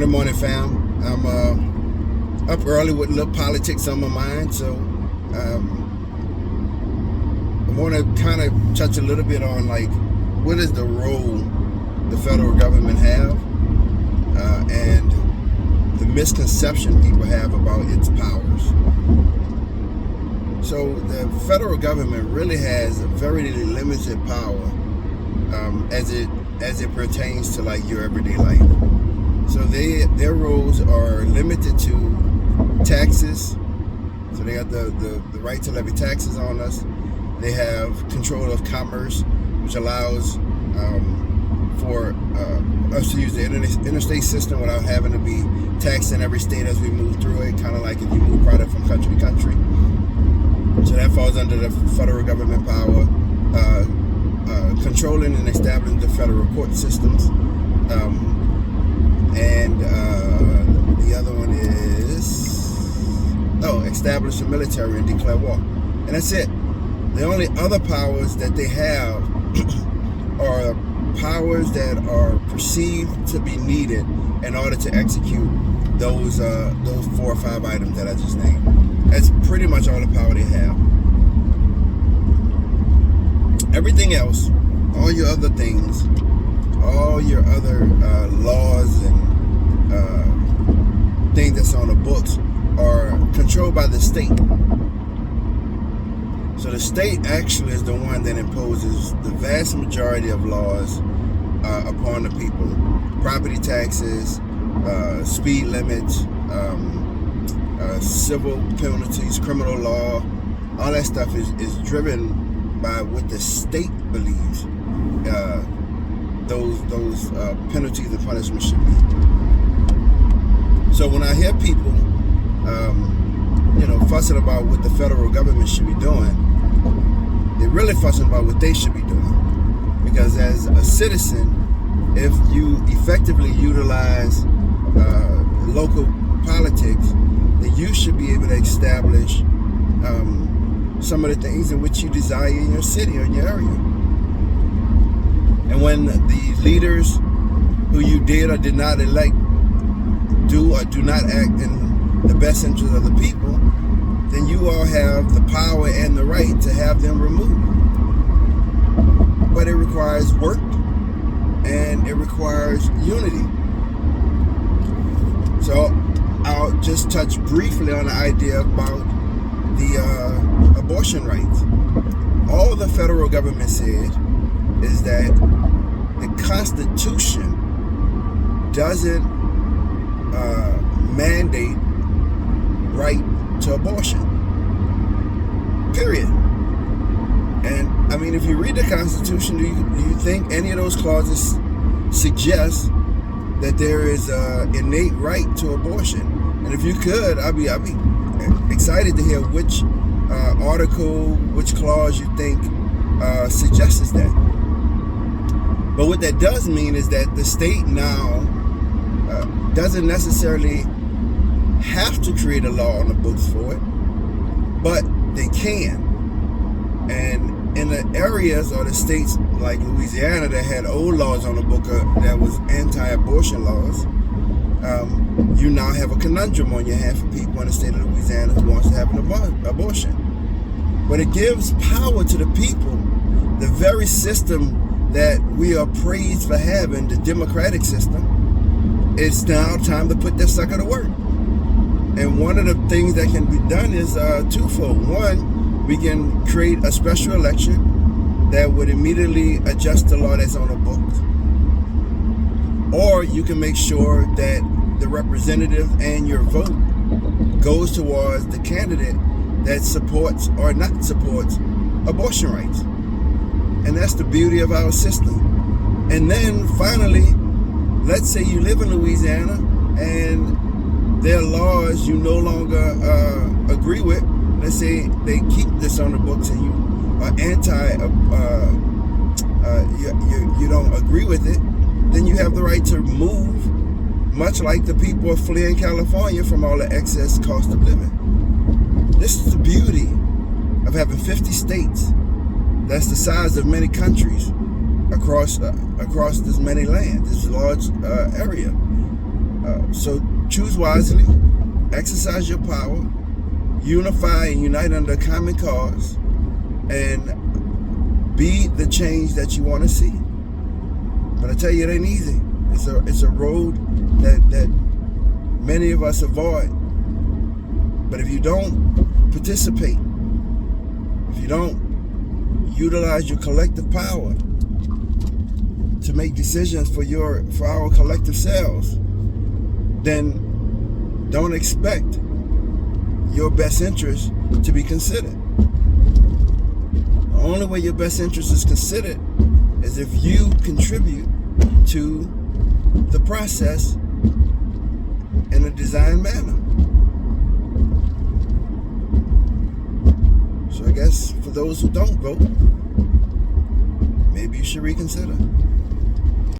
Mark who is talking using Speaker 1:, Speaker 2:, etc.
Speaker 1: Morning, fam. I'm up early with a little politics on my mind, so I want to kind of touch a little bit on what is the role the federal government have and the misconception people have about its powers. So the federal government really has a very limited power as it pertains to your everyday life. So their roles are limited to taxes. So they got the right to levy taxes on us. They have control of commerce, which allows for us to use the interstate system without having to be taxed in every state as we move through it, kind of like if you move product from country to country. So that falls under the federal government power. Controlling and establishing the federal court systems. And the other one is, establish a military and declare war. And that's it. The only other powers that they have are powers that are perceived to be needed in order to execute those 4 or 5 items that I just named. That's pretty much all the power they have. Everything else, all your other things, all your other laws and things that's on the books are controlled by the state. So the state actually is the one that imposes the vast majority of laws upon the people. Property taxes, speed limits, civil penalties, criminal law, all that stuff is driven by what the state believes those penalties and punishments should be. So when I hear people, fussing about what the federal government should be doing, they're really fussing about what they should be doing. Because as a citizen, if you effectively utilize local politics, then you should be able to establish some of the things in which you desire in your city or in your area. And when the leaders who you did or did not elect do or do not act in the best interest of the people, then you all have the power and the right to have them removed. But it requires work and it requires unity. So I'll just touch briefly on the idea about the abortion rights. All the federal government said is that the Constitution doesn't mandate right to abortion. Period. And I mean, if you read the Constitution, do you think any of those clauses suggest that there is an innate right to abortion? And if you could, I'd be excited to hear which article, which clause you think suggests that. But what that does mean is that the state now doesn't necessarily have to create a law on the books for it, but they can. And in the areas or the states like Louisiana that had old laws on the book that was anti-abortion laws, you now have a conundrum on your hand for people in the state of Louisiana who wants to have an abortion. But it gives power to the people, the very system that we are praised for having, the democratic system. It's now time to put that sucker to work. And one of the things that can be done is twofold. One, we can create a special election that would immediately adjust the law that's on the books. Or you can make sure that the representative and your vote goes towards the candidate that supports or not supports abortion rights. And that's the beauty of our system. And then finally, let's say you live in Louisiana and there are laws you no longer agree with. Let's say they keep this on the books and you are you don't agree with it, then you have the right to move, much like the people are fleeing California from all the excess cost of living. This is the beauty of having 50 states. That's the size of many countries across this many land, this large area. So choose wisely, exercise your power, unify and unite under a common cause, and be the change that you want to see. But I tell you, it ain't easy. It's a road that many of us avoid. But if you don't participate, if you don't utilize your collective power to make decisions for our collective selves, then don't expect your best interest to be considered. The only way your best interest is considered is if you contribute to the process in a designed manner. So I guess for those who don't vote, maybe you should reconsider.